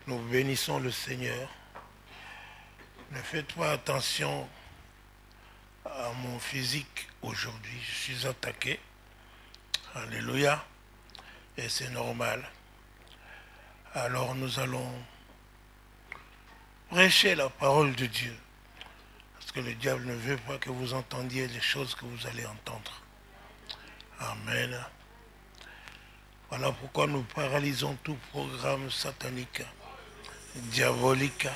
Nous bénissons le Seigneur. Ne faites pas attention à mon physique aujourd'hui. Je suis attaqué. Alléluia. Et c'est normal. Alors nous allons prêcher la parole de Dieu. Parce que le diable ne veut pas que vous entendiez les choses que vous allez entendre. Amen. Voilà pourquoi nous paralysons tout programme satanique, diabolique,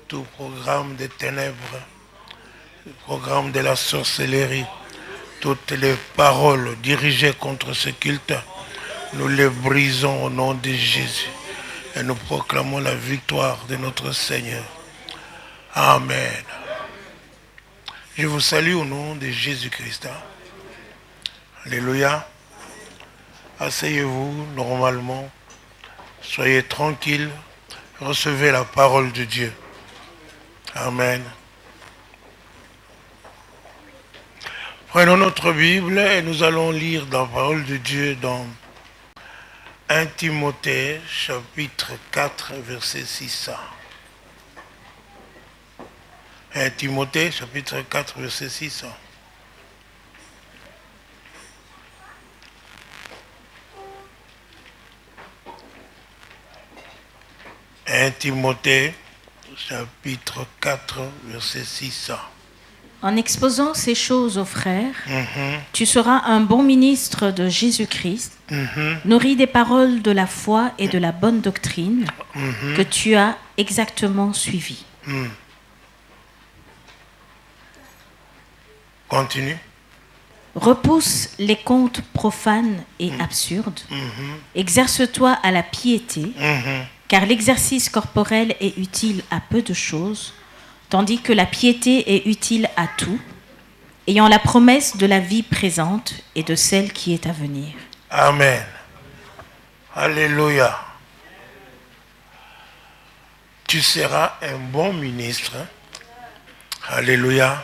tout programme des ténèbres, programme de la sorcellerie, toutes les paroles dirigées contre ce culte, nous les brisons au nom de Jésus et nous proclamons la victoire de notre Seigneur. Amen. Je vous salue au nom de Jésus-Christ. Alléluia. Asseyez-vous normalement, soyez tranquille, recevez la parole de Dieu. Amen. Prenons notre Bible et nous allons lire la parole de Dieu dans 1 Timothée chapitre 4 verset 6. 1 Timothée chapitre 4 verset 6. 1 Timothée, chapitre 4, verset 6. En exposant ces choses aux frères, tu seras un bon ministre de Jésus-Christ, nourri des paroles de la foi et de la bonne doctrine que tu as exactement suivies. Continue. Repousse les contes profanes et absurdes. Exerce-toi à la piété, car l'exercice corporel est utile à peu de choses, tandis que la piété est utile à tout, ayant la promesse de la vie présente et de celle qui est à venir. Amen. Alléluia. Tu seras un bon ministre. Alléluia.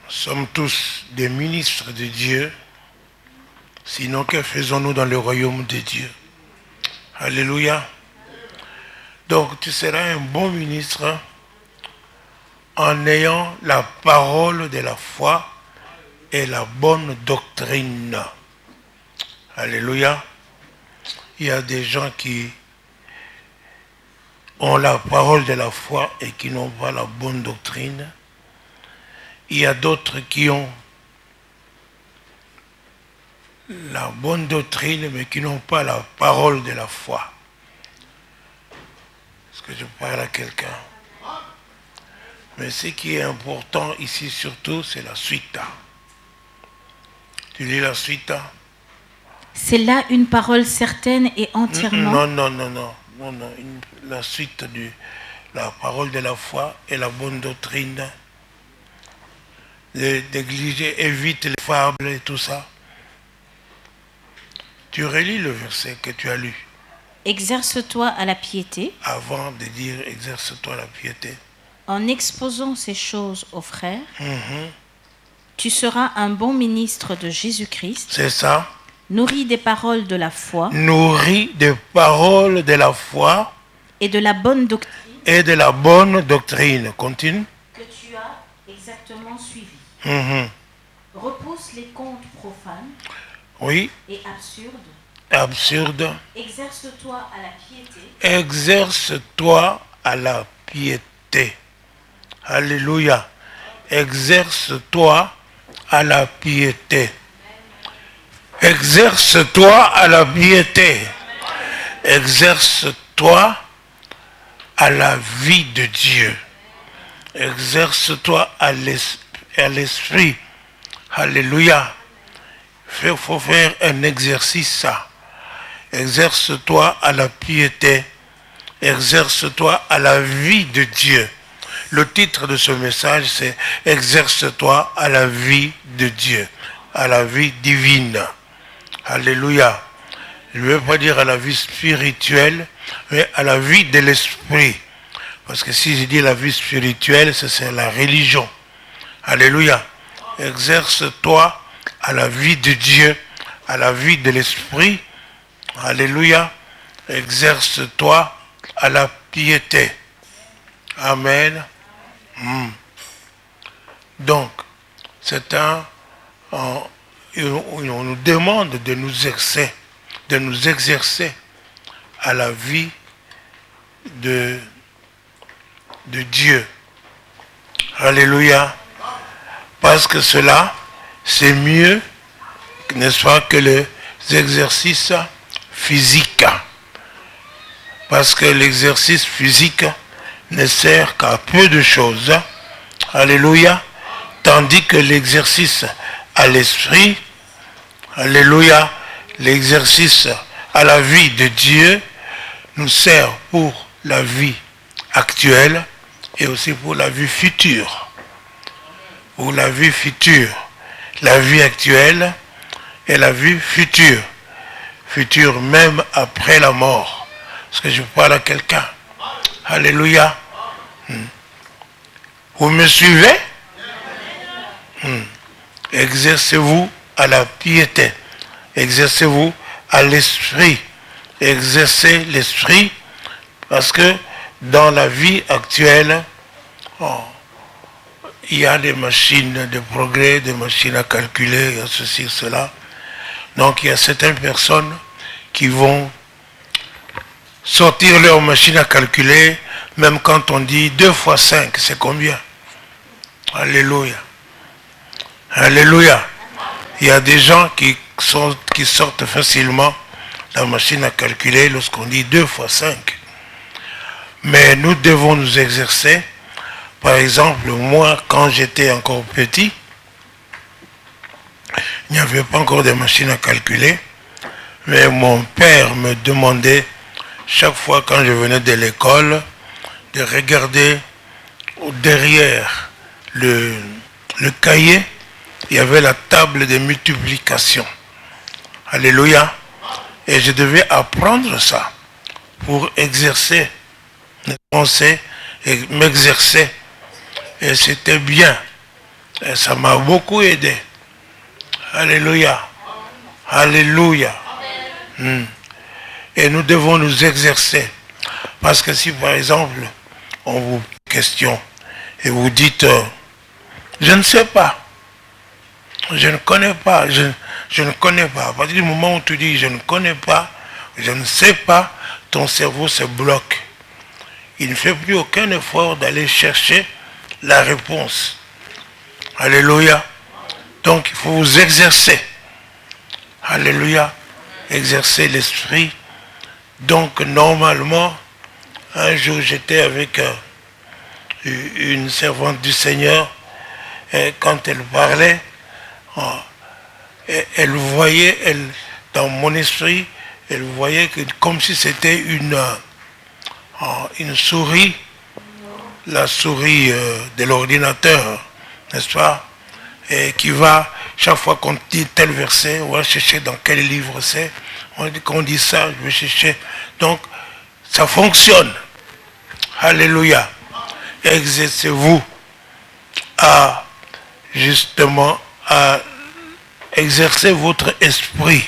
Nous sommes tous des ministres de Dieu. Sinon, que faisons-nous dans le royaume de Dieu? Alléluia. Donc tu seras un bon ministre en ayant la parole de la foi et la bonne doctrine. Alléluia. Il y a des gens qui ont la parole de la foi et qui n'ont pas la bonne doctrine. Il y a d'autres qui ont la bonne doctrine mais qui n'ont pas la parole de la foi. Est-ce que je parle à quelqu'un? Mais ce qui est important ici surtout, c'est la suite. Tu lis la suite? C'est là une parole certaine et entièrement... Non. La suite de la parole de la foi et la bonne doctrine. Négliger, évite les fables et tout ça. Tu relis le verset que tu as lu. Exerce-toi à la piété. Avant de dire exerce-toi la piété. En exposant ces choses aux frères, tu seras un bon ministre de Jésus-Christ. C'est ça. Nourri des paroles de la foi. Nourri des paroles de la foi. Et de la bonne doctrine. Et de la bonne doctrine. Continue. Que tu as exactement suivi. Repousse les contes profanes. Oui. Et absurdes. Absurde. Exerce-toi à la piété. Exerce-toi à la piété. Alléluia. Exerce-toi à la piété. Exerce-toi à la piété. Exerce-toi à la vie de Dieu. Exerce-toi à l'esprit. Alléluia. Il faut faire un exercice. Exerce-toi à la piété. Exerce-toi à la vie de Dieu. Le titre de ce message, c'est « Exerce-toi à la vie de Dieu », à la vie divine. Alléluia. Je ne veux pas dire à la vie spirituelle, mais à la vie de l'esprit. Parce que si je dis la vie spirituelle, c'est la religion. Alléluia. Exerce-toi à la vie de Dieu, à la vie de l'esprit. Alléluia. Exerce-toi à la piété. Amen. Donc, c'est on nous demande de nous exercer à la vie de Dieu. Alléluia. Parce que cela, c'est mieux, n'est-ce pas, que les exercices physiques. Parce que l'exercice physique ne sert qu'à peu de choses. Alléluia. Tandis que l'exercice à l'esprit, alléluia, l'exercice à la vie de Dieu nous sert pour la vie actuelle et aussi pour la vie future. Pour la vie future. La vie actuelle et la vie future. Future même après la mort. Est-ce que je parle à quelqu'un? Alléluia. Vous me suivez? Exercez-vous à la piété. Exercez-vous à l'esprit. Exercez l'esprit parce que dans la vie actuelle, il y a des machines de progrès, des machines à calculer, il y a ceci, cela. Donc il y a certaines personnes qui vont sortir leur machine à calculer, même quand on dit 2 fois 5, c'est combien? Alléluia. Alléluia. Il y a des gens qui sortent facilement la machine à calculer lorsqu'on dit 2 fois 5. Mais nous devons nous exercer. Par exemple, moi, quand j'étais encore petit, il n'y avait pas encore de machine à calculer. Mais mon père me demandait, chaque fois quand je venais de l'école, de regarder derrière le cahier, il y avait la table de multiplication. Alléluia. Et je devais apprendre ça pour exercer mes pensées et m'exercer. Et c'était bien. Et ça m'a beaucoup aidé. Alléluia. Alléluia. Et nous devons nous exercer. Parce que si par exemple, on vous pose une question et vous dites, je ne sais pas. Je ne connais pas, je ne connais pas. À partir du moment où tu dis je ne connais pas, je ne sais pas, ton cerveau se bloque. Il ne fait plus aucun effort d'aller chercher la réponse. Alléluia. Donc il faut vous exercer. Alléluia. Exercer l'esprit. Donc normalement, un jour j'étais avec une servante du Seigneur et quand elle parlait, elle voyait, dans mon esprit, elle voyait que, comme si c'était une souris, la souris de l'ordinateur, n'est-ce pas? Et qui va, chaque fois qu'on dit tel verset, on va chercher dans quel livre c'est. Quand on dit ça, je vais chercher. Donc, ça fonctionne. Alléluia. Exercez-vous à, justement, à exercer votre esprit.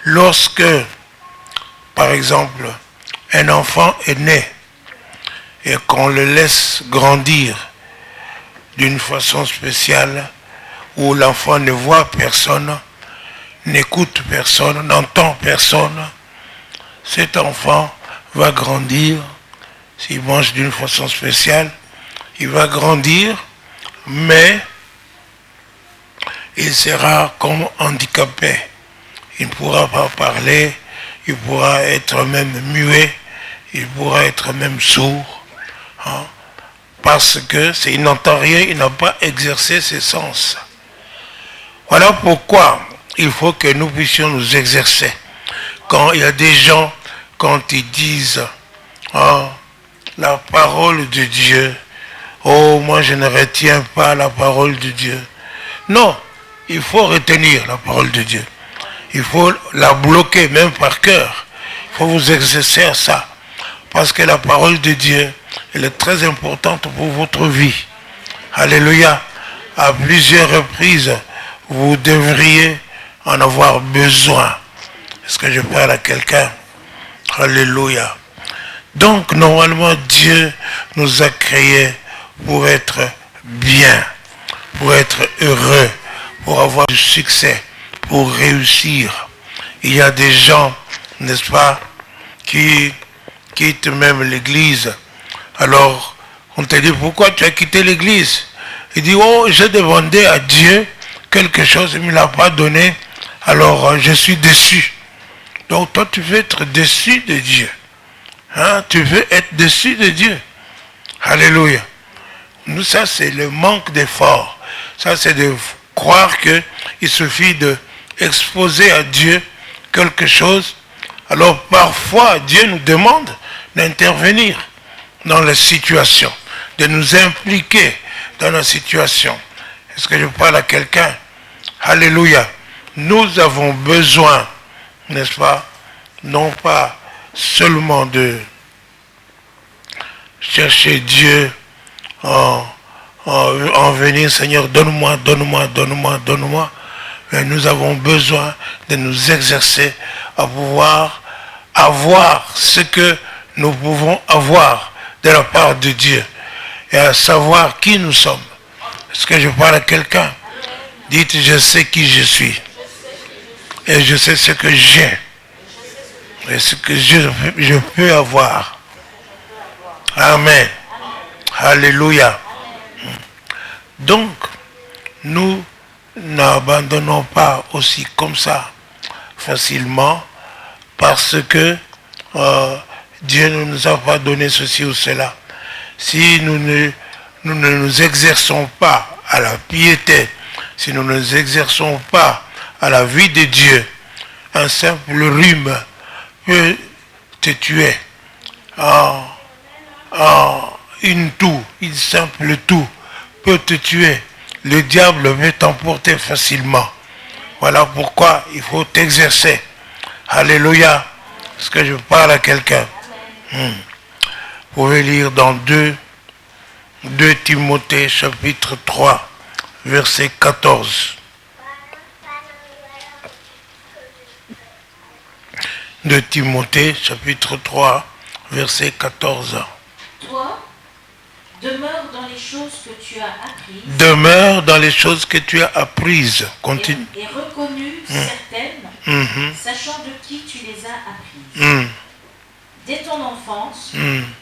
Lorsque, par exemple, un enfant est né et qu'on le laisse grandir d'une façon spéciale, où l'enfant ne voit personne, n'écoute personne, n'entend personne, cet enfant va grandir. S'il mange d'une façon spéciale, il va grandir, mais il sera comme handicapé. Il ne pourra pas parler, il pourra être même muet, il pourra être même sourd, parce que il n'entend rien, il n'a pas exercé ses sens. Voilà pourquoi il faut que nous puissions nous exercer. Quand il y a des gens, quand ils disent la parole de Dieu, oh moi je ne retiens pas la parole de Dieu. Non, il faut retenir la parole de Dieu. Il faut la bloquer même par cœur. Il faut vous exercer à ça. Parce que la parole de Dieu, elle est très importante pour votre vie. Alléluia. À plusieurs reprises, vous devriez en avoir besoin. Est-ce que je parle à quelqu'un? Alléluia. Donc, normalement, Dieu nous a créés pour être bien, pour être heureux, pour avoir du succès, pour réussir. Il y a des gens, n'est-ce pas, qui quittent même l'église. Alors, on te dit, pourquoi tu as quitté l'église? Il dit, oh, j'ai demandé à Dieu quelque chose, il ne me l'a pas donné, alors je suis déçu. Donc, toi, tu veux être déçu de Dieu. Hein? Tu veux être déçu de Dieu. Alléluia. Nous, ça, c'est le manque d'effort. Ça, c'est de croire qu'il suffit d'exposer à Dieu quelque chose. Alors, parfois, Dieu nous demande d'intervenir dans la situation, de nous impliquer dans la situation. Est-ce que je parle à quelqu'un? Alléluia. Nous avons besoin, n'est-ce pas, non pas seulement de chercher Dieu en venir, Seigneur, donne-moi, donne-moi, donne-moi, donne-moi. Mais nous avons besoin de nous exercer à pouvoir avoir ce que nous pouvons avoir de la part de Dieu et à savoir qui nous sommes. Est-ce que je parle à quelqu'un? Dites, je sais qui je suis et je sais ce que j'ai et ce que je peux avoir. Amen. Alléluia. Donc, nous n'abandonnons pas aussi comme ça facilement parce que Dieu ne nous a pas donné ceci ou cela. Si nous ne nous exerçons pas à la piété, si nous ne nous exerçons pas à la vie de Dieu, un simple rhume peut te tuer. Une simple toux peut te tuer. Le diable veut t'emporter facilement. Voilà pourquoi il faut t'exercer. Alléluia. Est-ce que je parle à quelqu'un? Vous pouvez lire dans 2 Timothée chapitre 3, verset 14. 2 Timothée chapitre 3, verset 14. Toi, demeure dans les choses que tu as apprises. Demeure dans les choses que tu as apprises. Continue. Et reconnues certaines, sachant de qui tu les as apprises. Dès ton enfance,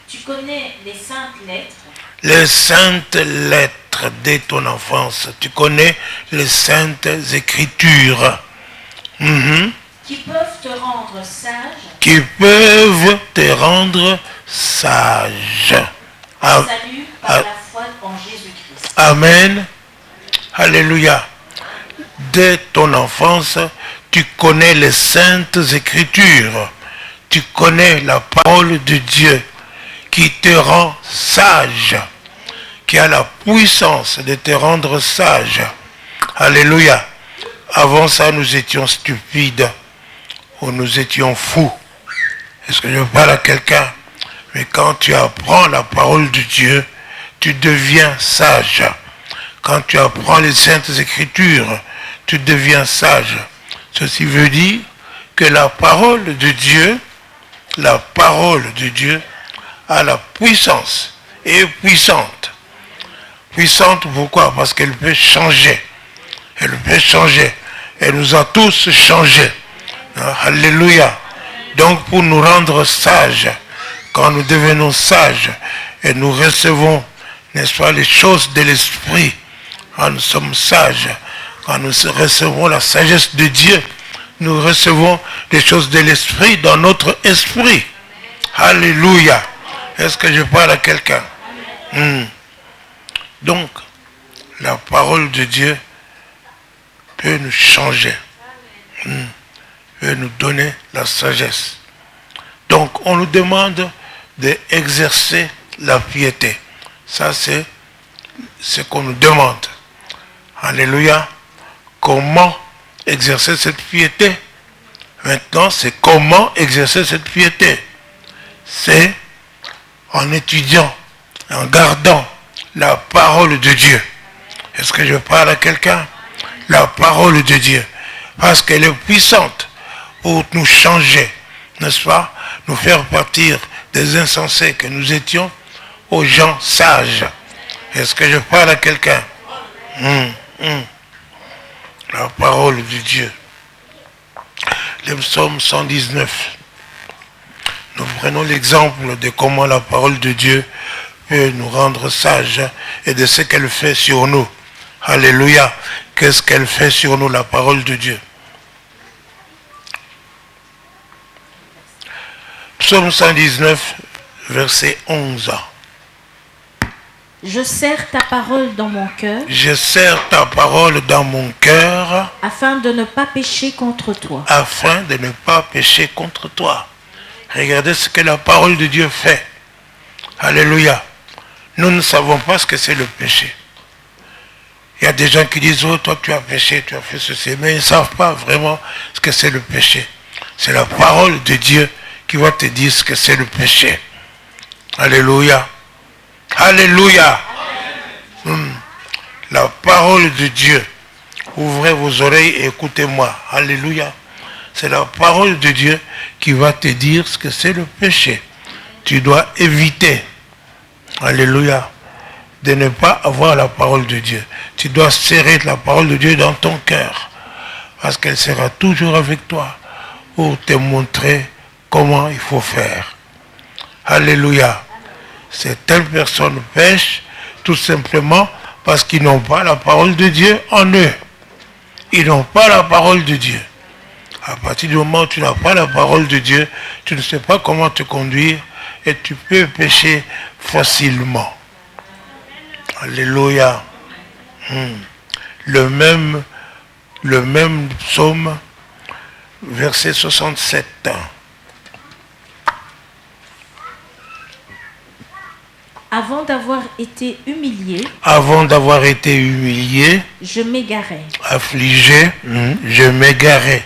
tu connais les saintes lettres. Les saintes lettres dès ton enfance. Tu connais les saintes écritures. Qui peuvent te rendre sage. Qui peuvent te rendre sage. Salut par la foi en Jésus-Christ. Amen. Alléluia. Dès ton enfance, tu connais les saintes écritures. Tu connais la parole de Dieu qui te rend sage, qui a la puissance de te rendre sage. Alléluia. Avant ça, nous étions stupides ou nous étions fous. Est-ce que je parle à quelqu'un? Mais quand tu apprends la parole de Dieu, tu deviens sage. Quand tu apprends les saintes écritures, tu deviens sage. Ceci veut dire que la parole de Dieu a la puissance et est puissante. Puissante pourquoi? Parce qu'elle peut changer. Elle peut changer. Elle nous a tous changés. Alléluia. Donc pour nous rendre sages, quand nous devenons sages et nous recevons, n'est-ce pas, les choses de l'esprit, quand nous sommes sages, quand nous recevons la sagesse de Dieu, nous recevons les choses de l'esprit dans notre esprit. Alléluia. Est-ce que je parle à quelqu'un? Donc, la parole de Dieu peut nous changer, peut nous donner la sagesse. Donc, on nous demande d'exercer la piété. Ça, c'est ce qu'on nous demande. Alléluia. Comment exercer cette piété? Maintenant, c'est comment exercer cette piété. C'est en étudiant, en gardant la parole de Dieu. Est-ce que je parle à quelqu'un? La parole de Dieu. Parce qu'elle est puissante pour nous changer, n'est-ce pas? nous faire partir des insensés que nous étions aux gens sages. Est-ce que je parle à quelqu'un? La parole de Dieu. Le psaume 119. Nous prenons l'exemple de comment la parole de Dieu peut nous rendre sages et de ce qu'elle fait sur nous. Alléluia. Qu'est-ce qu'elle fait sur nous, la parole de Dieu? Psaume 119, verset 11. Je serre ta parole dans mon cœur. Je serre ta parole dans mon cœur. Afin de ne pas pécher contre toi. Afin de ne pas pécher contre toi. Regardez ce que la parole de Dieu fait. Alléluia. Nous ne savons pas ce que c'est le péché. Il y a des gens qui disent, oh, toi tu as péché, tu as fait ceci. Mais ils ne savent pas vraiment ce que c'est le péché. C'est la parole de Dieu qui va te dire ce que c'est le péché. Alléluia. Alléluia. La parole de Dieu. Ouvrez vos oreilles et écoutez-moi. Alléluia. C'est la parole de Dieu qui va te dire ce que c'est le péché. Tu dois éviter. Alléluia. De ne pas avoir la parole de Dieu. Tu dois serrer la parole de Dieu dans ton cœur. Parce qu'elle sera toujours avec toi pour te montrer comment il faut faire. Alléluia. Certaines personnes pêchent tout simplement parce qu'ils n'ont pas la parole de Dieu en eux. Ils n'ont pas la parole de Dieu. À partir du moment où tu n'as pas la parole de Dieu, tu ne sais pas comment te conduire et tu peux pécher facilement. Alléluia. Le même psaume, verset 67. Avant d'avoir été humilié, je m'égarais. Affligé, je m'égarais.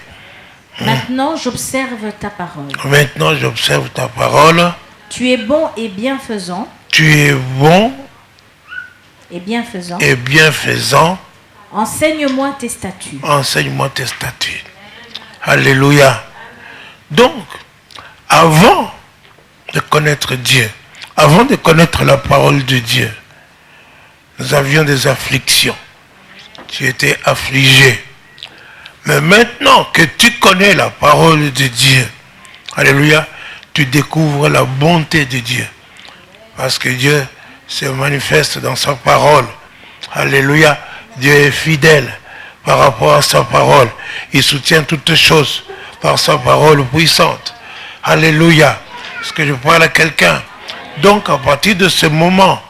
Maintenant, j'observe ta parole. Tu es bon et bienfaisant. Et bienfaisant. Enseigne-moi tes statuts. Alléluia. Donc, avant de connaître Dieu, avant de connaître la parole de Dieu, nous avions des afflictions. Tu étais affligé. Mais maintenant que tu connais la parole de Dieu, alléluia, tu découvres la bonté de Dieu. Parce que Dieu se manifeste dans sa parole. Alléluia, Dieu est fidèle par rapport à sa parole. Il soutient toutes choses par sa parole puissante. Alléluia. Est-ce que je parle à quelqu'un? Donc à partir de ce moment,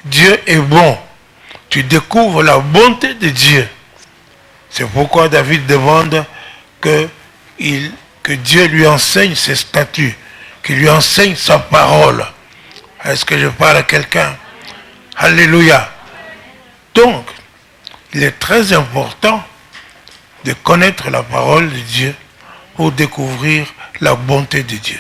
Dieu est bon. Tu découvres la bonté de Dieu. C'est pourquoi David demande que Dieu lui enseigne ses statuts, qu'il lui enseigne sa parole. Est-ce que je parle à quelqu'un? Alléluia. Donc, il est très important de connaître la parole de Dieu pour découvrir la bonté de Dieu.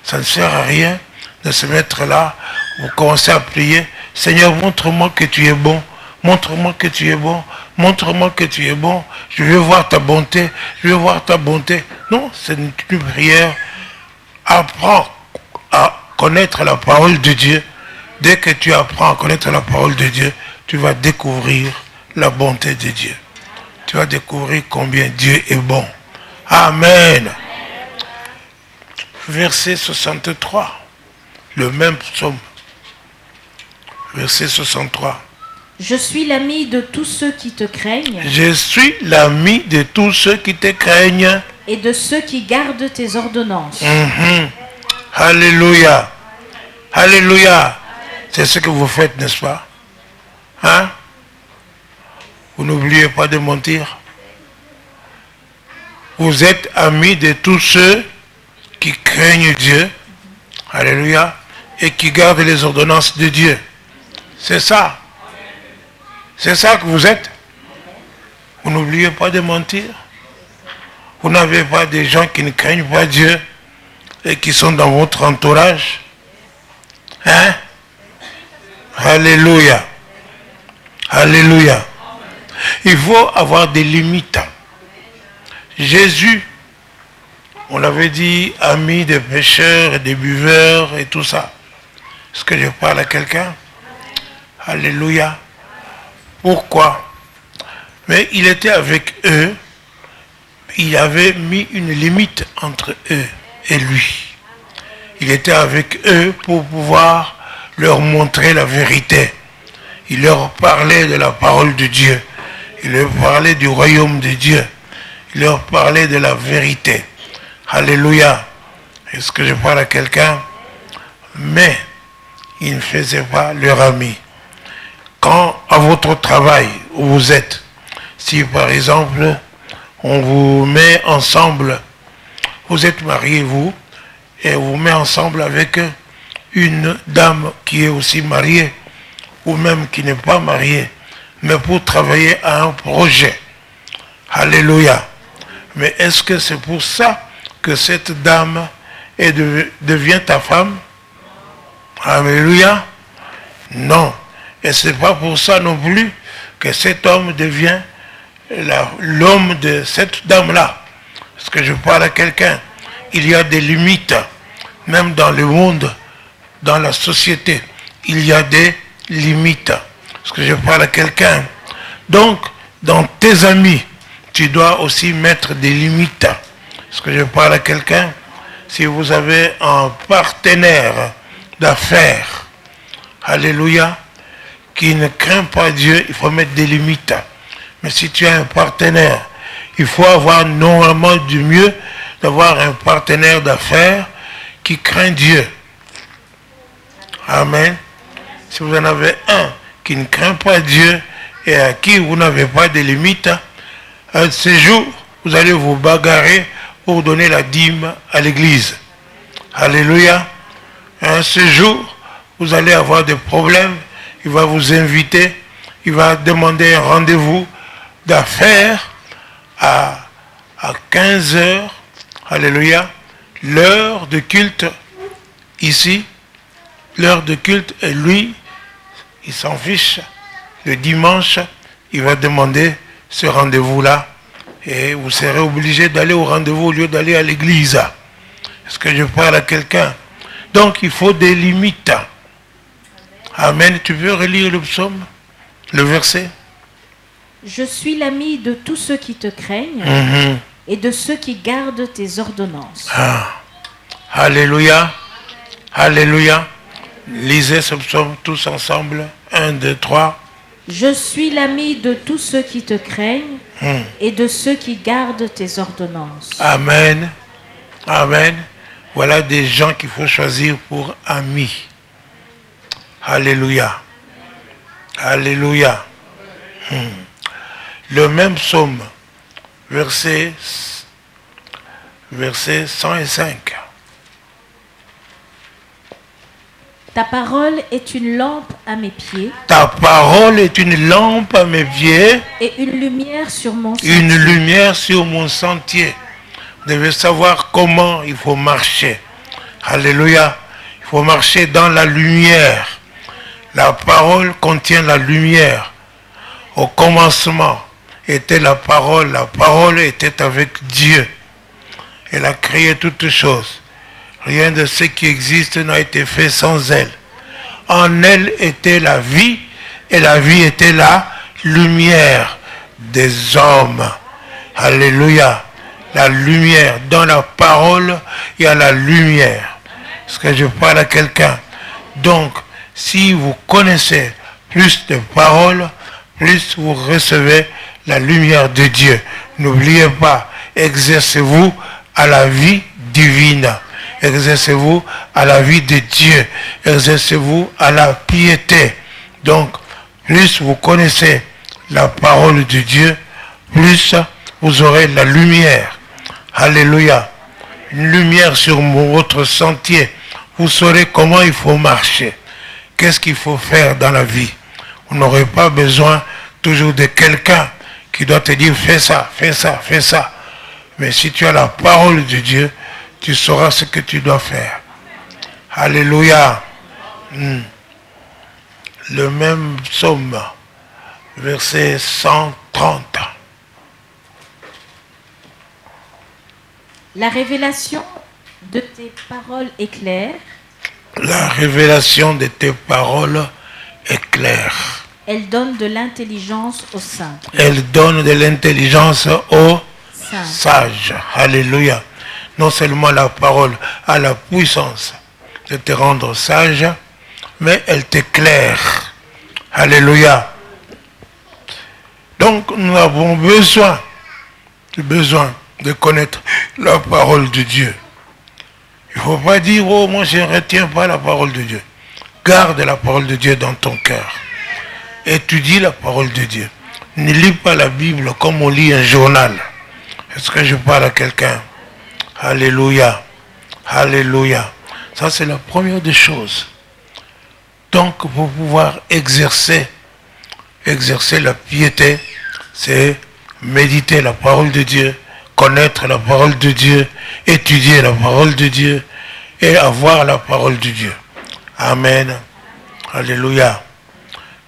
Ça ne sert à rien de se mettre là, vous commencez à prier, Seigneur, montre-moi que tu es bon, montre-moi que tu es bon, montre-moi que tu es bon, je veux voir ta bonté, je veux voir ta bonté. Non, c'est une prière. Apprends à connaître la parole de Dieu. Dès que tu apprends à connaître la parole de Dieu, tu vas découvrir la bonté de Dieu. Tu vas découvrir combien Dieu est bon. Amen. Verset 63. Le même psaume. Verset 63. Je suis l'ami de tous ceux qui te craignent. Je suis l'ami de tous ceux qui te craignent. Et de ceux qui gardent tes ordonnances. Alléluia. Alléluia. C'est ce que vous faites, n'est-ce pas? Hein? Vous n'oubliez pas de mentir. Vous êtes amis de tous ceux qui craignent Dieu. Alléluia. Et qui gardent les ordonnances de Dieu. C'est ça. C'est ça que vous êtes. Vous n'oubliez pas de mentir. Vous n'avez pas des gens qui ne craignent pas Dieu et qui sont dans votre entourage. Hein? Alléluia. Alléluia. Il faut avoir des limites. Jésus On l'avait dit, amis des pécheurs et des buveurs et tout ça. Est-ce que je parle à quelqu'un? Alléluia. Pourquoi? Mais il était avec eux. Il avait mis une limite entre eux et lui. Il était avec eux pour pouvoir leur montrer la vérité. Il leur parlait de la parole de Dieu. Il leur parlait du royaume de Dieu. Il leur parlait de la vérité. Alléluia. Est-ce que je parle à quelqu'un? Mais ils ne faisaient pas leur ami. Quand à votre travail où vous êtes, si par exemple on vous met ensemble, vous êtes mariés vous, et on vous met ensemble avec une dame qui est aussi mariée, ou même qui n'est pas mariée, mais pour travailler à un projet. Alléluia. Mais est-ce que c'est pour ça que cette dame devient ta femme? Alléluia. Non. Et ce n'est pas pour ça non plus que cet homme devient l'homme de cette dame-là. Parce que je parle à quelqu'un. Il y a des limites. Même dans le monde, dans la société, il y a des limites. Parce que je parle à quelqu'un. Donc, dans tes amis, tu dois aussi mettre des limites. Parce que je parle à quelqu'un. Si vous avez un partenaire d'affaires, alléluia, qui ne craint pas Dieu, il faut mettre des limites. Mais si tu as un partenaire, il faut avoir normalement du mieux d'avoir un partenaire d'affaires qui craint Dieu. Amen. Si vous en avez un qui ne craint pas Dieu et à qui vous n'avez pas de limites, un de ces jours, vous allez vous bagarrer pour donner la dîme à l'église. Alléluia. Un de ces jours, vous allez avoir des problèmes. Il va vous inviter. Il va demander un rendez-vous d'affaires à 15 heures. Alléluia. L'heure de culte ici. L'heure de culte. Et lui, il s'en fiche. Le dimanche, il va demander ce rendez-vous-là. Et vous serez obligé d'aller au rendez-vous au lieu d'aller à l'église. Est-ce que je parle à quelqu'un? Donc, il faut des limites. Amen. Tu veux relire le psaume, le verset? Je suis l'ami de tous ceux qui te craignent et de ceux qui gardent tes ordonnances. Ah. Alléluia. Alléluia. Lisez ce psaume tous ensemble. 1, 2, 3. Je suis l'ami de tous ceux qui te craignent et de ceux qui gardent tes ordonnances. Amen. Amen. Voilà des gens qu'il faut choisir pour amis. Alléluia. Alléluia. Le même psaume, verset 105. Ta parole est une lampe à mes pieds. Ta parole est une lampe à mes pieds. Et une lumière sur mon sentier. Une lumière sur mon sentier. Vous devez savoir comment il faut marcher. Alléluia. Il faut marcher dans la lumière. La parole contient la lumière. Au commencement était la parole. La parole était avec Dieu. Elle a créé toutes choses. Rien de ce qui existe n'a été fait sans elle. En elle était la vie, et la vie était la lumière des hommes. Alléluia. La lumière. Dans la parole, il y a la lumière. Est-ce que je parle à quelqu'un? Donc, si vous connaissez plus de paroles, plus vous recevez la lumière de Dieu. N'oubliez pas, exercez-vous à la vie divine. Exercez-vous à la vie de Dieu. Exercez-vous à la piété. Donc, plus vous connaissez la parole de Dieu, plus vous aurez la lumière. Alléluia. Une lumière sur votre sentier. Vous saurez comment il faut marcher. Qu'est-ce qu'il faut faire dans la vie. Vous n'aurez pas besoin toujours de quelqu'un qui doit te dire fais ça, fais ça, fais ça. Mais si tu as la parole de Dieu, tu sauras ce que tu dois faire. Alléluia. Le même psaume, verset 130. La révélation de tes paroles est claire. La révélation de tes paroles est claire. Elle donne de l'intelligence aux saints. Elle donne de l'intelligence aux sages. Alléluia. Non seulement la parole a la puissance de te rendre sage, mais elle t'éclaire. Alléluia. Donc nous avons besoin de connaître la parole de Dieu. Il ne faut pas dire, oh, moi je ne retiens pas la parole de Dieu. Garde la parole de Dieu dans ton cœur. Étudie la parole de Dieu. Ne lis pas la Bible comme on lit un journal. Est-ce que je parle à quelqu'un? Alléluia. Alléluia. Ça, c'est la première des choses. Donc, pour pouvoir exercer la piété, c'est méditer la parole de Dieu, connaître la parole de Dieu, étudier la parole de Dieu et avoir la parole de Dieu. Amen. Alléluia.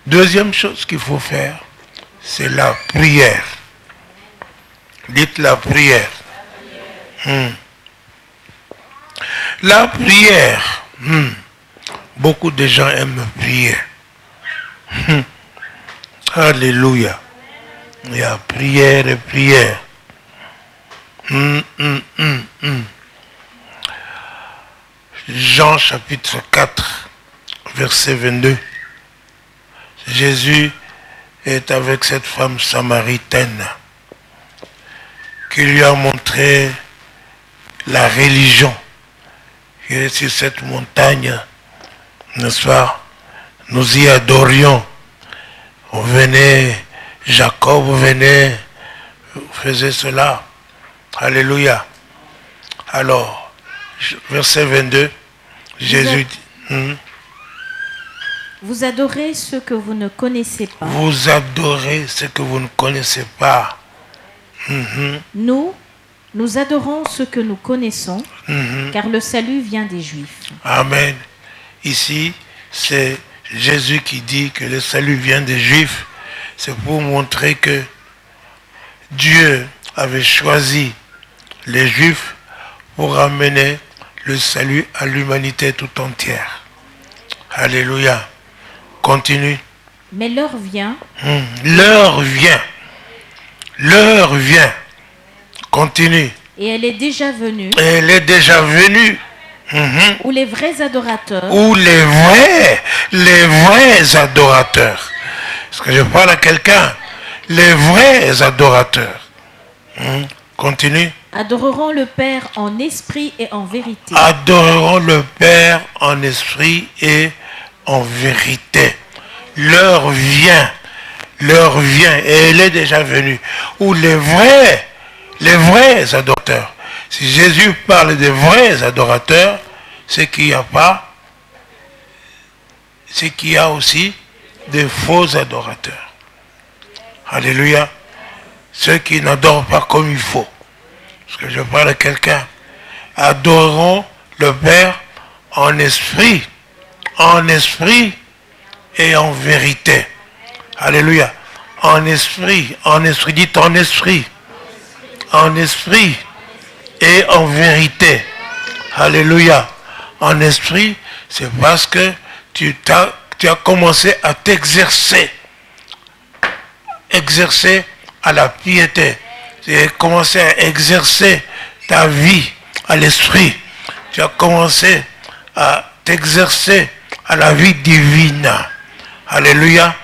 Deuxième chose qu'il faut faire, c'est la prière. Dites la prière. La prière. Beaucoup de gens aiment prier. Alléluia. Il y a prière et prière. Jean chapitre 4, verset 22. Jésus est avec cette femme samaritaine qui lui a montré la religion qui est sur cette montagne, n'est-ce pas? Nous y adorions. On venait, Jacob venait, faisait cela. Alléluia. Alors, verset 22, Jésus dit... Vous adorez ce que vous ne connaissez pas. Vous adorez ce que vous ne connaissez pas. Nous adorons ce que nous connaissons, car le salut vient des Juifs. Amen. Ici, c'est Jésus qui dit que le salut vient des Juifs. C'est pour montrer que Dieu avait choisi les Juifs pour amener le salut à l'humanité tout entière. Alléluia. Continue. Mais l'heure vient. L'heure vient. L'heure vient. Continue. Et elle est déjà venue. Elle est déjà venue. Où les vrais adorateurs. Où les vrais adorateurs. Est-ce que je parle à quelqu'un? Les vrais adorateurs. Continue. Adoreront le Père en esprit et en vérité. Adoreront le Père en esprit et en vérité. L'heure vient et elle est déjà venue. Où les vrais adorateurs. Si Jésus parle des vrais adorateurs, c'est qu'il n'y a pas, c'est qu'il y a aussi des faux adorateurs. Alléluia. Ceux qui n'adorent pas comme il faut. Parce que je parle à quelqu'un. Adoreront le Père en esprit et en vérité. Alléluia. En esprit, dites en esprit et en vérité. Alléluia. En esprit, c'est parce que tu as commencé à t'exercer à la piété. Tu as commencé à exercer ta vie à l'esprit. Tu as commencé à t'exercer à la vie divine. Alléluia.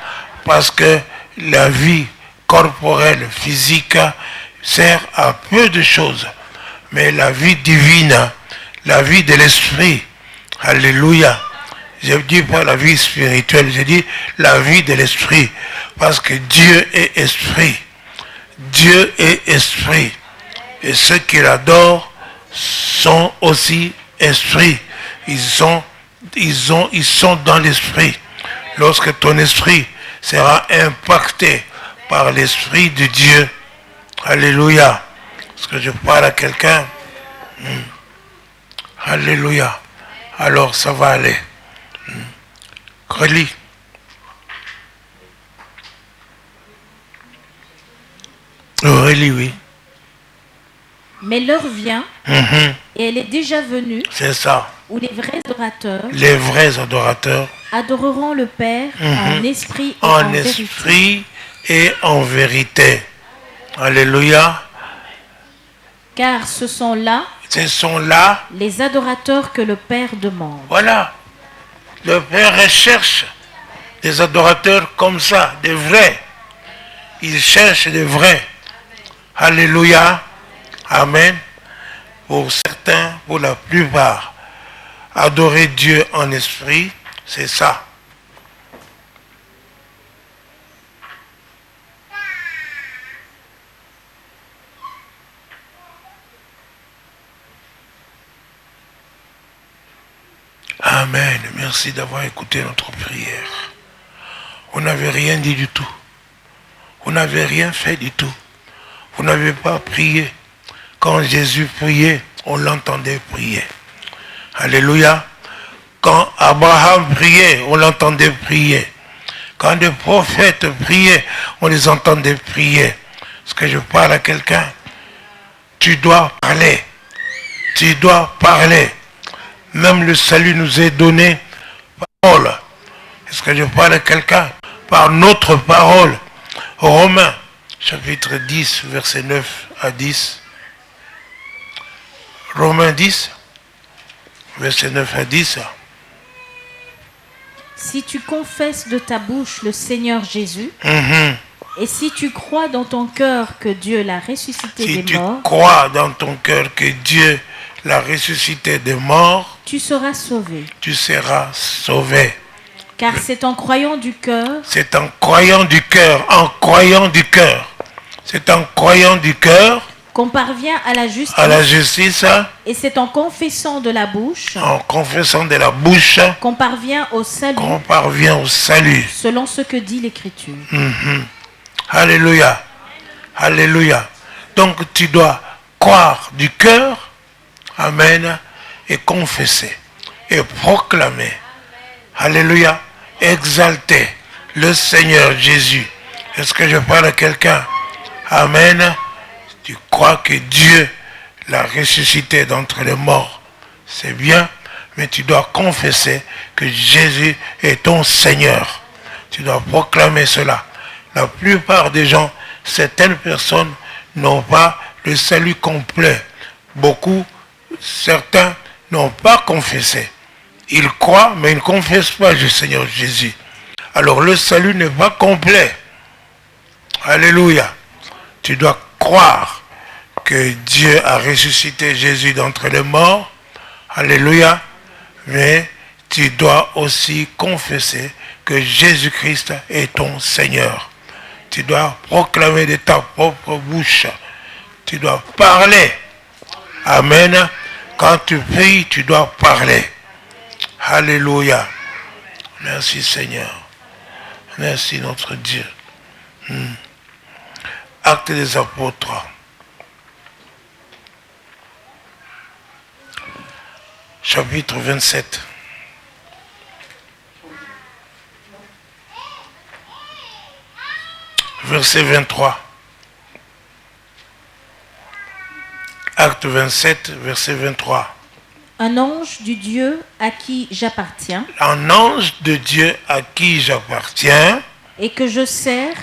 Parce que la vie corporelle, physique, sert à peu de choses. Mais la vie divine, la vie de l'esprit, alléluia. Je ne dis pas la vie spirituelle, je dis la vie de l'esprit. Parce que Dieu est esprit. Dieu est esprit. Et ceux qui l'adorent sont aussi esprit. Ils sont dans l'esprit. Lorsque ton esprit sera impacté par l'esprit de Dieu, alléluia. Est-ce que je parle à quelqu'un? Alléluia. Alors ça va aller. Relis. Relis, oui. Mais l'heure vient, et elle est déjà venue, c'est ça, où les vrais adorateurs adoreront le Père en esprit et en esprit et en vérité. Alléluia. Car ce sont là les adorateurs que le Père demande. Voilà. Le Père recherche des adorateurs comme ça, des vrais. Il cherche des vrais. Alléluia. Amen. Pour certains, pour la plupart, adorer Dieu en esprit, c'est ça. Amen. Merci d'avoir écouté notre prière. Vous n'avez rien dit du tout. Vous n'avez rien fait du tout. Vous n'avez pas prié. Quand Jésus priait, on l'entendait prier. Alléluia. Quand Abraham priait, on l'entendait prier. Quand des prophètes priaient, on les entendait prier. Est-ce que je parle à quelqu'un? Tu dois parler. Tu dois parler. Même le salut nous est donné par parole. Est-ce que je parle à quelqu'un? Par notre parole. Romains, chapitre 10, verset 9 à 10. Romains 10, verset 9 à 10. Si tu confesses de ta bouche le Seigneur Jésus, et si tu crois dans ton cœur que Dieu l'a ressuscité des morts, si tu crois dans ton cœur que Dieu l'a ressuscité des morts, tu seras sauvé. Tu seras sauvé. Car c'est en croyant du cœur. C'est en croyant du cœur, C'est en croyant du cœur qu'on parvient à la justice. À la justice. Et c'est en confessant de la bouche. En confessant de la bouche. Qu'on parvient au salut. Qu'on parvient au salut. Selon ce que dit l'Écriture. Alléluia. Alléluia. Donc tu dois croire du cœur. Amen. Et confesser. Et proclamer. Alléluia. Exalter le Seigneur Jésus. Est-ce que je parle à quelqu'un? Amen. Tu crois que Dieu l'a ressuscité d'entre les morts. C'est bien, mais tu dois confesser que Jésus est ton Seigneur. Tu dois proclamer cela. La plupart des gens, certaines personnes n'ont pas le salut complet. Certains n'ont pas confessé. Ils croient, mais ils ne confessent pas le Seigneur Jésus. Alors le salut n'est pas complet. Alléluia. Tu dois croire que Dieu a ressuscité Jésus d'entre les morts. Alléluia. Mais tu dois aussi confesser que Jésus-Christ est ton Seigneur. Tu dois proclamer de ta propre bouche. Tu dois parler. Amen. Quand tu pries, tu dois parler. Alléluia. Merci Seigneur. Merci notre Dieu. Actes des apôtres. Chapitre 27. Verset 23. Acte 27, verset 23. Un ange du Dieu à qui j'appartiens. Un ange de Dieu à qui j'appartiens. Et que je sers.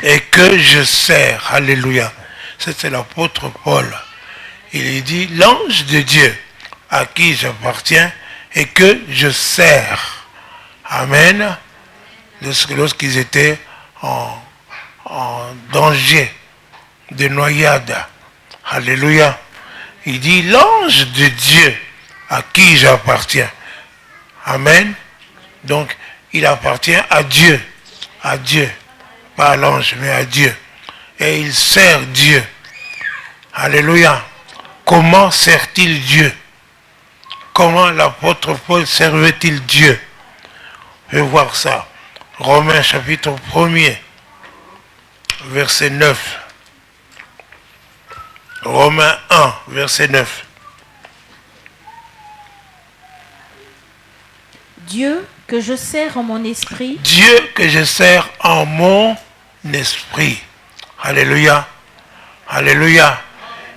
Alléluia. C'est l'apôtre Paul. Il dit l'ange de Dieu à qui j'appartiens et que je sers. Amen. Lorsqu'ils étaient en danger de noyade. Alléluia. Il dit l'ange de Dieu à qui j'appartiens. Amen. Donc, il appartient à Dieu. À Dieu. Pas à l'ange, mais à Dieu. Et il sert Dieu. Alléluia. Comment sert-il Dieu? Comment l'apôtre Paul servait-il Dieu? Je vais voir ça. Romains chapitre 1er, verset 9. Romains 1, verset 9. Dieu que je sers en mon esprit. Dieu que je sers en mon esprit. Alléluia. Alléluia.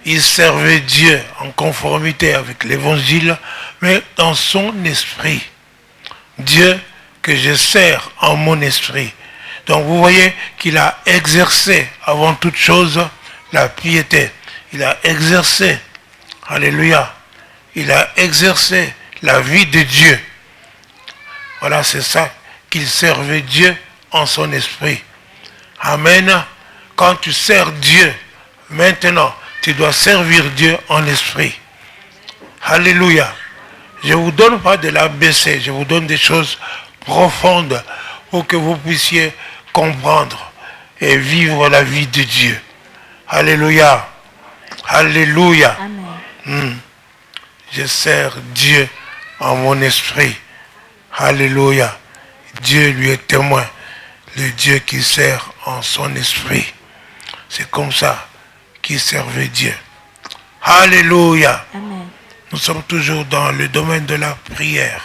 il servait Dieu en conformité avec l'évangile, mais dans son esprit. Dieu que je sers en mon esprit. Donc vous voyez qu'il a exercé avant toute chose la piété. Il a exercé, alléluia, il a exercé la vie de Dieu. Voilà, c'est ça qu'il servait Dieu en son esprit. Amen. Quand tu sers Dieu, maintenant, tu dois servir Dieu en esprit. Alléluia. Je ne vous donne pas de l'ABC, je vous donne des choses profondes pour que vous puissiez comprendre et vivre la vie de Dieu. Alléluia. Alléluia. Amen. Je sers Dieu en mon esprit. Alléluia. Dieu lui est témoin. Le Dieu qui sert en son esprit. C'est comme ça qu'il servait Dieu. Alléluia. Amen. Nous sommes toujours dans le domaine de la prière.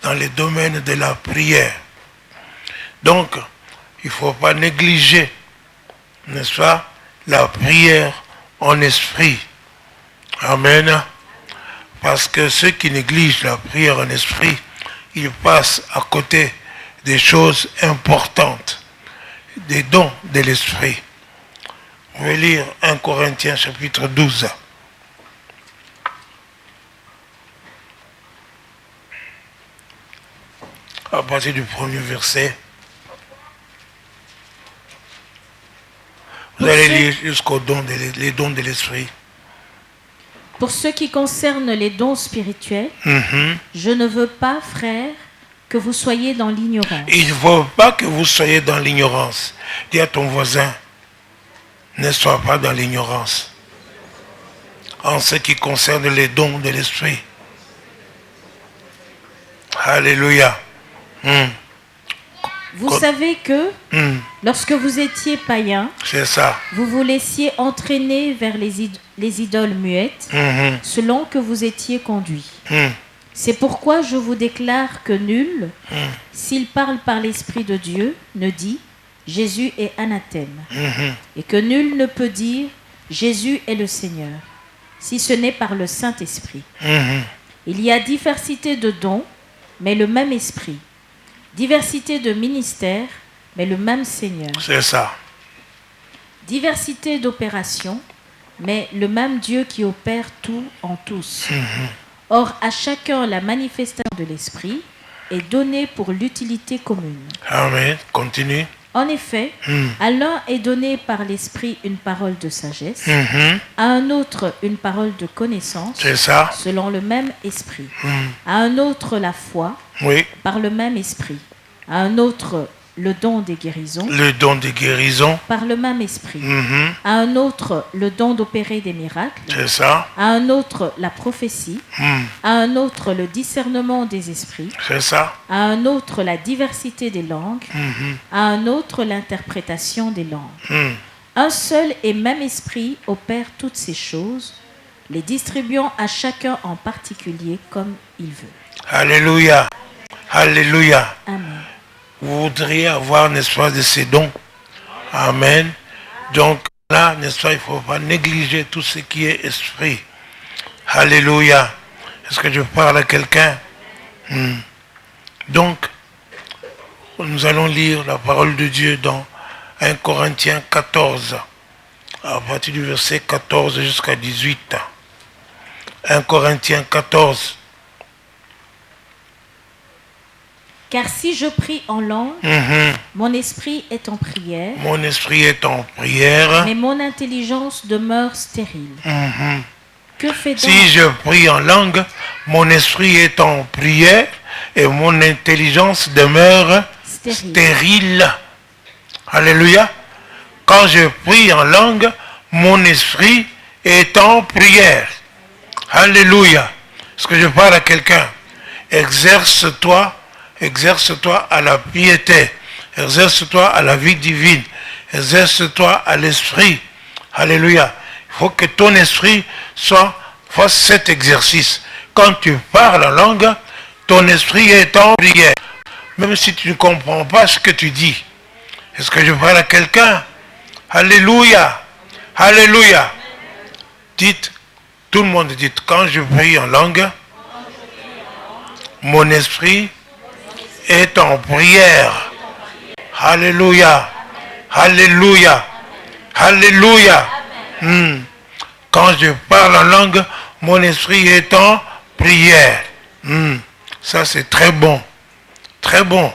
Dans le domaine de la prière. Donc, il ne faut pas négliger, n'est-ce pas, la prière en esprit. Amen. Parce que ceux qui négligent la prière en esprit, ils passent à côté des choses importantes, des dons de l'esprit. On va lire 1 Corinthiens chapitre 12. À partir du premier verset. Vous allez lire jusqu'aux dons les dons de l'esprit. Pour ce qui concerne les dons spirituels, je ne veux pas, frères, que vous soyez dans l'ignorance. Il ne faut pas que vous soyez dans l'ignorance. Dis à ton voisin, ne sois pas dans l'ignorance. En ce qui concerne les dons de l'esprit. Alléluia. Vous savez que, lorsque vous étiez païens, c'est ça. Vous vous laissiez entraîner vers les idoles muettes, selon que vous étiez conduits. C'est pourquoi je vous déclare que nul, s'il parle par l'Esprit de Dieu, ne dit « Jésus est anathème », et que nul ne peut dire « Jésus est le Seigneur », si ce n'est par le Saint-Esprit. Il y a diversité de dons, mais le même Esprit. Diversité de ministères, mais le même Seigneur. C'est ça. Diversité d'opérations, mais le même Dieu qui opère tout en tous. Or, à chacun la manifestation de l'Esprit est donnée pour l'utilité commune. Amen. Continue. En effet, à l'un est donnée par l'Esprit une parole de sagesse, à un autre une parole de connaissance, c'est ça. Selon le même Esprit, à un autre la foi, oui. Par le même Esprit, à un autre le don des guérisons, le don des guérisons, par le même Esprit, à un autre le don d'opérer des miracles, c'est ça. À un autre la prophétie, à un autre le discernement des esprits, c'est ça. À un autre la diversité des langues, à un autre l'interprétation des langues. Un seul et même Esprit opère toutes ces choses, les distribuant à chacun en particulier comme il veut. Alléluia. Alléluia. Amen. Vous voudriez avoir, n'est-ce pas, de ces dons. Amen. Donc là, n'est-ce pas, il ne faut pas négliger tout ce qui est esprit. Alléluia. Est-ce que je parle à quelqu'un? Donc, nous allons lire la parole de Dieu dans 1 Corinthiens 14, à partir du verset 14 jusqu'à 18. 1 Corinthiens 14. Car si je prie en langue, mon esprit est en prière. Mon esprit est en prière. Mais mon intelligence demeure stérile. Que fait donc? Si je prie en langue, mon esprit est en prière et mon intelligence demeure stérile. Alléluia. Quand je prie en langue, mon esprit est en prière. Alléluia. Est-ce que je parle à quelqu'un? Exerce-toi à la piété, exerce-toi à la vie divine, exerce-toi à l'esprit. Alléluia. Il faut que ton esprit fasse cet exercice. Quand tu parles en langue, ton esprit est en prière. Même si tu ne comprends pas ce que tu dis. Est-ce que je parle à quelqu'un? Alléluia. Alléluia. Dites, tout le monde dit, quand je prie en langue, mon esprit est en prière. Alléluia. Alléluia. Alléluia. Quand je parle en langue, mon esprit est en prière. Ça, c'est très bon. Très bon.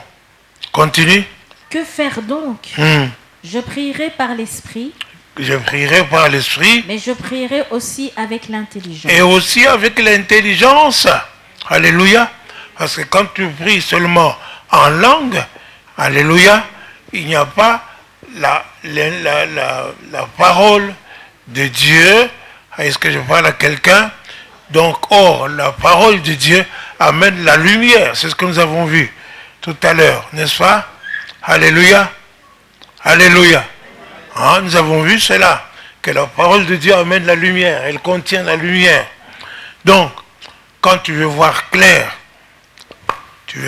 Continue. Que faire donc? Je prierai par l'esprit. Je prierai par l'esprit. Mais je prierai aussi avec l'intelligence. Et aussi avec l'intelligence. Alléluia. Parce que quand tu pries seulement en langue, alléluia, il n'y a pas la parole de Dieu. Est-ce que je parle à quelqu'un? Donc, or, la parole de Dieu amène la lumière. C'est ce que nous avons vu tout à l'heure, n'est-ce pas? Alléluia. Alléluia. Nous avons vu cela, que la parole de Dieu amène la lumière. Elle contient la lumière. Donc, quand tu veux voir clair, tu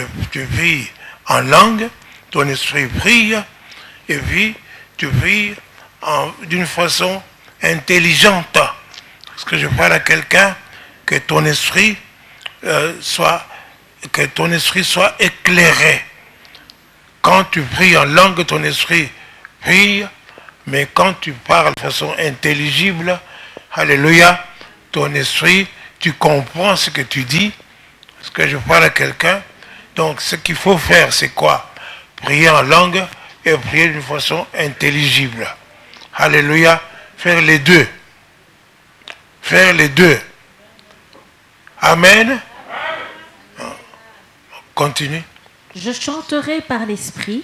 pries en langue, ton esprit prie, et puis tu pries d'une façon intelligente. Est-ce que je parle à quelqu'un? Que ton esprit soit éclairé. Quand tu pries en langue, ton esprit prie, mais quand tu parles de façon intelligible, alléluia, ton esprit, tu comprends ce que tu dis. Est-ce que je parle à quelqu'un? Donc ce qu'il faut faire, c'est quoi? Prier en langue et prier d'une façon intelligible. Alléluia, faire les deux. Faire les deux. Amen. Continue. Je chanterai par l'esprit,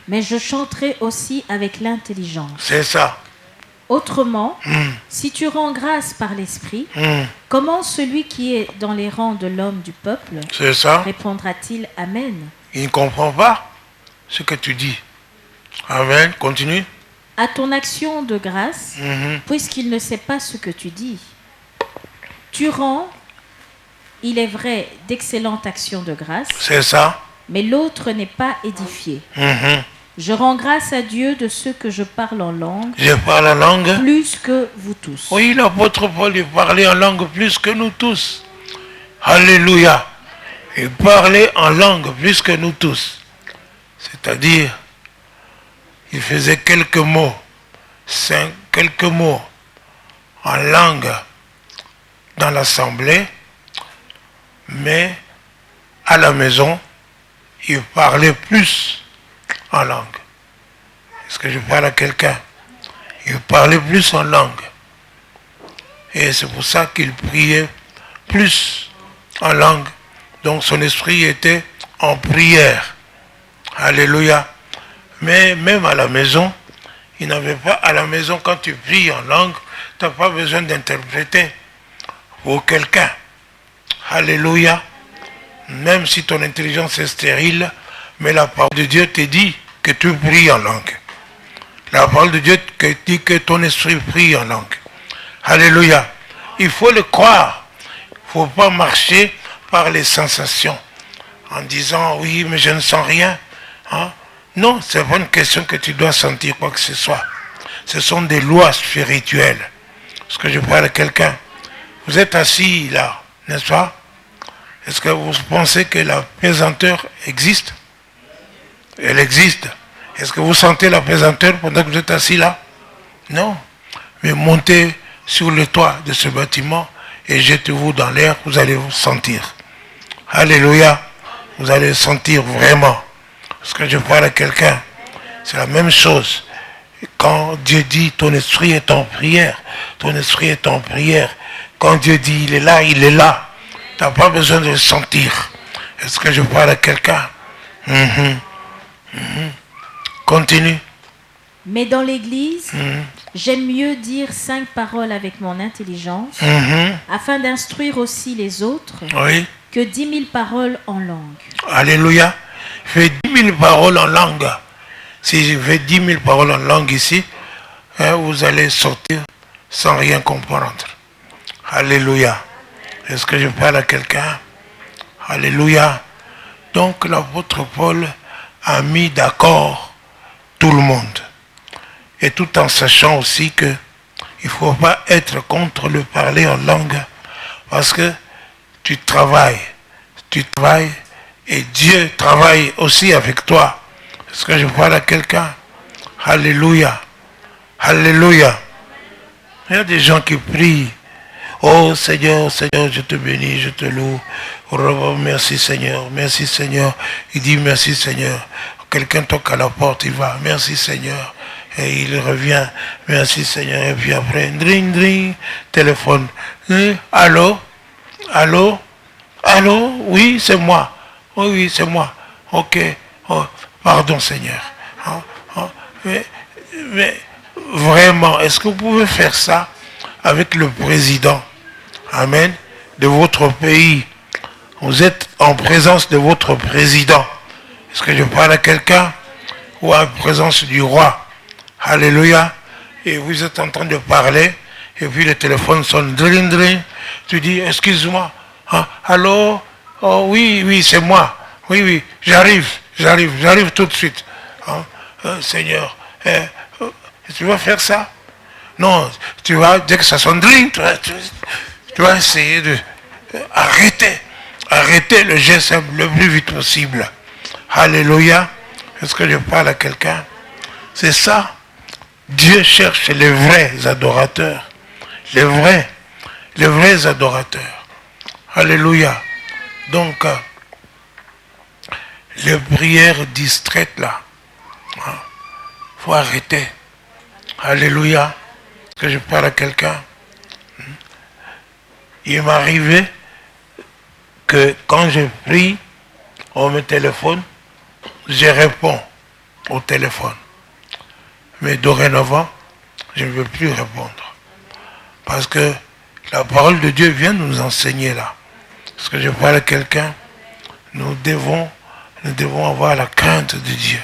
mais je chanterai aussi avec l'intelligence. C'est ça. Autrement, si tu rends grâce par l'esprit, comment celui qui est dans les rangs de l'homme du peuple répondra-t-il Amen? Il ne comprend pas ce que tu dis. Amen. Continue. À ton action de grâce, puisqu'il ne sait pas ce que tu dis. Tu rends, il est vrai, d'excellentes actions de grâce. C'est ça. Mais l'autre n'est pas édifié. Je rends grâce à Dieu de ce que je parle en langue. Je parle en langue. Plus que vous tous. Oui, l'apôtre Paul, il parlait en langue plus que nous tous. Alléluia. Il parlait en langue plus que nous tous. C'est-à-dire, il faisait quelques mots en langue dans l'assemblée, mais à la maison, il parlait plus en langue. Est-ce que je parle à quelqu'un? Il parlait plus en langue. Et c'est pour ça qu'il priait plus en langue. Donc son esprit était en prière. Alléluia. Mais même à la maison, il n'avait pas, à la maison, quand tu pries en langue, tu n'as pas besoin d'interpréter pour quelqu'un. Alléluia. Même si ton intelligence est stérile, mais la parole de Dieu te dit que tu pries en langue. La parole de Dieu te dit que ton esprit prie en langue. Alléluia. Il faut le croire. Il ne faut pas marcher par les sensations en disant oui, mais je ne sens rien. Non, ce n'est pas une question que tu dois sentir quoi que ce soit. Ce sont des lois spirituelles. Est-ce que je parle à quelqu'un? Vous êtes assis là, n'est-ce pas? Est-ce que vous pensez que la pesanteur existe? Elle existe. Est-ce que vous sentez la pesanteur pendant que vous êtes assis là? Non. Mais montez sur le toit de ce bâtiment et jetez-vous dans l'air, vous allez vous sentir. Alléluia. Vous allez sentir vraiment. Est-ce que je parle à quelqu'un? C'est la même chose. Quand Dieu dit ton esprit est en prière, ton esprit est en prière. Quand Dieu dit il est là, il est là. Tu n'as pas besoin de le sentir. Est-ce que je parle à quelqu'un? Continue. Mais dans l'église, j'aime mieux dire 5 paroles avec mon intelligence, afin d'instruire aussi les autres, que 10 000 paroles en langue. Alléluia. Fais 10 000 paroles en langue. Si je fais 10 000 paroles en langue ici, vous allez sortir sans rien comprendre. Alléluia. Est-ce que je parle à quelqu'un? Alléluia. Donc l'apôtre Paul a mis d'accord tout le monde. Et tout en sachant aussi que il ne faut pas être contre le parler en langue. Parce que tu travailles et Dieu travaille aussi avec toi. Est-ce que je parle à quelqu'un? Alléluia. Alléluia. Il y a des gens qui prient. Oh Seigneur, Seigneur, je te bénis, je te loue. Oh, merci Seigneur, merci Seigneur. Il dit merci Seigneur. Quelqu'un toque à la porte, il va, merci Seigneur. Et il revient, merci Seigneur. Et puis après, dring, dring, téléphone. Allô? Allô? Allô? Oui, c'est moi. Oh, oui, c'est moi. Ok. Oh, pardon Seigneur. Oh, oh, mais vraiment, est-ce que vous pouvez faire ça avec le président? Amen. De votre pays. Vous êtes en présence de votre président. Est-ce que je parle à quelqu'un? Ou en présence du roi? Alléluia. Et vous êtes en train de parler. Et puis le téléphone sonne. Dring, dring. Tu dis, excuse-moi. Hein? Allô? Oh oui, oui, c'est moi. Oui, oui, j'arrive tout de suite. Hein? Seigneur, tu vas faire ça? Non, tu vas, dès que ça sonne, dring, tu vas essayer de arrêter le geste le plus vite possible. Alléluia. Est-ce que je parle à quelqu'un? C'est ça. Dieu cherche les vrais adorateurs. Les vrais adorateurs. Alléluia. Donc, les prières distraites là, il faut arrêter. Alléluia. Est-ce que je parle à quelqu'un? Il m'est arrivé que quand je prie, on me téléphone, je réponds au téléphone. Mais dorénavant, je ne veux plus répondre. Parce que la parole de Dieu vient nous enseigner là. Est-ce que je parle à quelqu'un? Nous devons avoir la crainte de Dieu.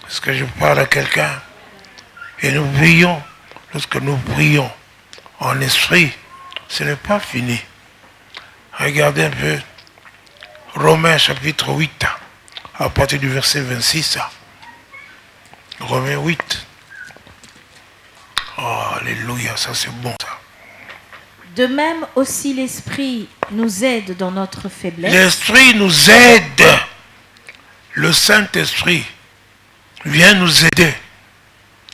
Est-ce que je parle à quelqu'un? Et nous prions. Lorsque nous prions en esprit, ce n'est pas fini. Regardez un peu Romains chapitre 8, à partir du verset 26. Romains 8. Oh, alléluia, ça c'est bon ça. De même aussi l'Esprit nous aide dans notre faiblesse. L'Esprit nous aide. Le Saint-Esprit vient nous aider.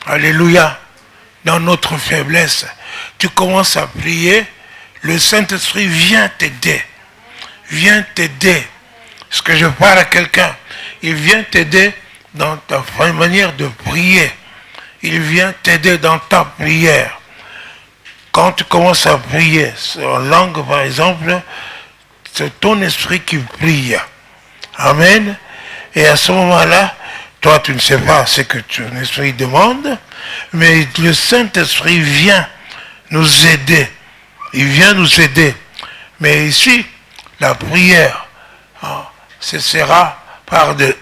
Alléluia. Dans notre faiblesse. Tu commences à prier, le Saint-Esprit vient t'aider. Vient t'aider. Est-ce que je parle à quelqu'un? Il vient t'aider dans ta manière de prier. Il vient t'aider dans ta prière. Quand tu commences à prier en langue, par exemple, c'est ton esprit qui prie. Amen. Et à ce moment-là, toi, tu ne sais pas ce que ton esprit demande, mais le Saint-Esprit vient nous aider. Il vient nous aider. Mais ici, la prière, ce sera par de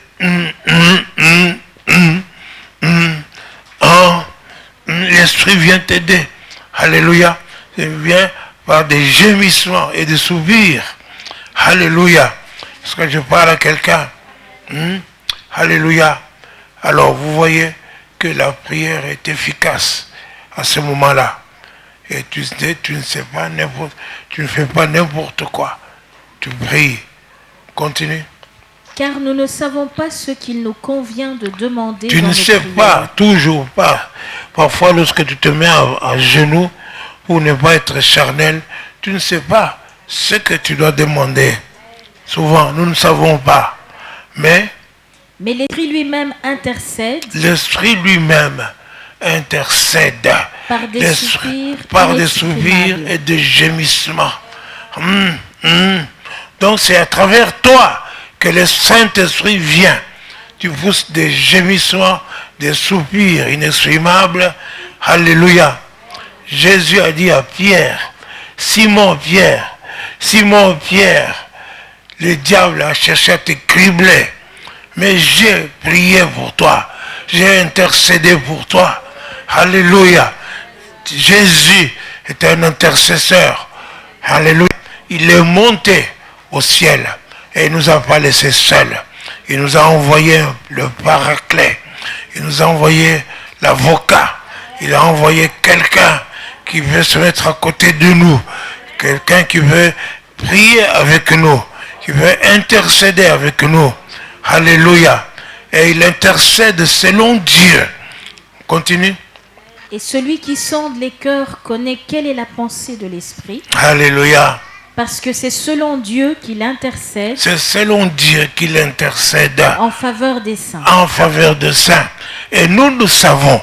l'Esprit vient t'aider. Alléluia. Il vient par des gémissements et des soupirs. Alléluia. Est-ce que je parle à quelqu'un? Alléluia. Alors vous voyez que la prière est efficace à ce moment-là. Et tu ne sais pas tu ne fais pas n'importe quoi. Tu pries. Continue. Car nous ne savons pas ce qu'il nous convient de demander. Tu ne sais pas, toujours pas. Parfois, lorsque tu te mets à genoux pour ne pas être charnel, tu ne sais pas ce que tu dois demander. Souvent, nous ne savons pas. Mais l'Esprit lui-même intercède. L'Esprit lui-même intercède. Par des soupirs et des gémissements. Donc c'est à travers toi que le Saint-Esprit vient. Tu pousses des gémissements, des soupirs inexprimables. Alléluia. Jésus a dit à Pierre, Simon Pierre, le diable a cherché à te cribler. Mais j'ai prié pour toi. J'ai intercédé pour toi. Alléluia. Jésus est un intercesseur. Alléluia. Il est monté au ciel et il ne nous a pas laissés seuls. Il nous a envoyé le paraclet. Il nous a envoyé l'avocat. Il a envoyé quelqu'un qui veut se mettre à côté de nous, quelqu'un qui veut prier avec nous, qui veut intercéder avec nous. Alléluia. Et il intercède selon Dieu. Continue. Et celui qui sonde les cœurs connaît quelle est la pensée de l'Esprit. Alléluia. Parce que c'est selon Dieu qu'il intercède. C'est selon Dieu qu'il intercède. En faveur des saints. En faveur des saints. Et nous savons,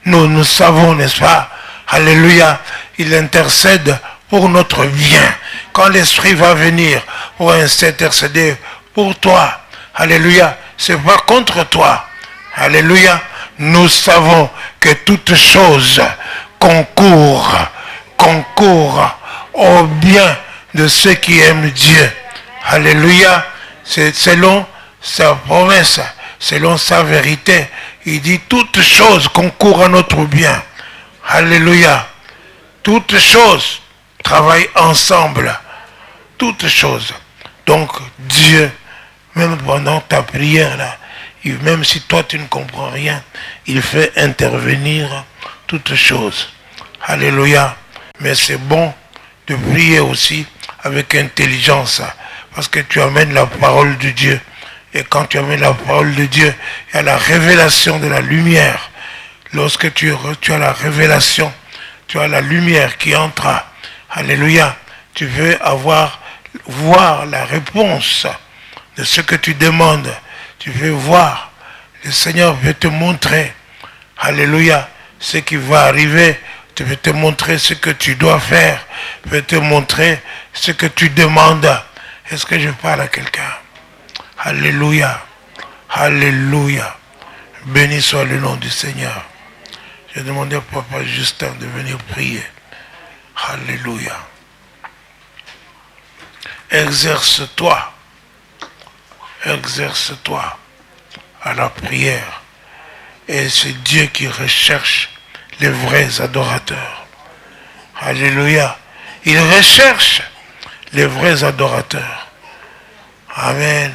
n'est-ce pas? Alléluia. Il intercède pour notre bien. Quand l'Esprit va venir pour intercéder pour toi, alléluia, c'est pas contre toi. Alléluia. Nous savons que toute chose concourt au bien de ceux qui aiment Dieu. Alléluia. C'est selon sa promesse, selon sa vérité. Il dit toutes choses concourent à notre bien. Alléluia. Toutes choses travaillent ensemble. Toutes choses. Donc Dieu, même pendant ta prière là, même si toi tu ne comprends rien, il fait intervenir toutes choses. Alléluia. Mais c'est bon de prier aussi avec intelligence, parce que tu amènes la parole de Dieu. Et quand tu amènes la parole de Dieu, il y a la révélation de la lumière. Lorsque tu as la révélation, tu as la lumière qui entre. Alléluia. Tu veux voir la réponse de ce que tu demandes. Tu veux voir. Le Seigneur veut te montrer. Alléluia. Ce qui va arriver. Tu veux te montrer ce que tu dois faire. Il veut te montrer ce que tu demandes. Est-ce que je parle à quelqu'un? Alléluia. Alléluia. Béni soit le nom du Seigneur. J'ai demandé à Papa Justin de venir prier. Alléluia. Exerce-toi. Exerce-toi à la prière. Et c'est Dieu qui recherche les vrais adorateurs. Alléluia. Il recherche les vrais adorateurs. Amen.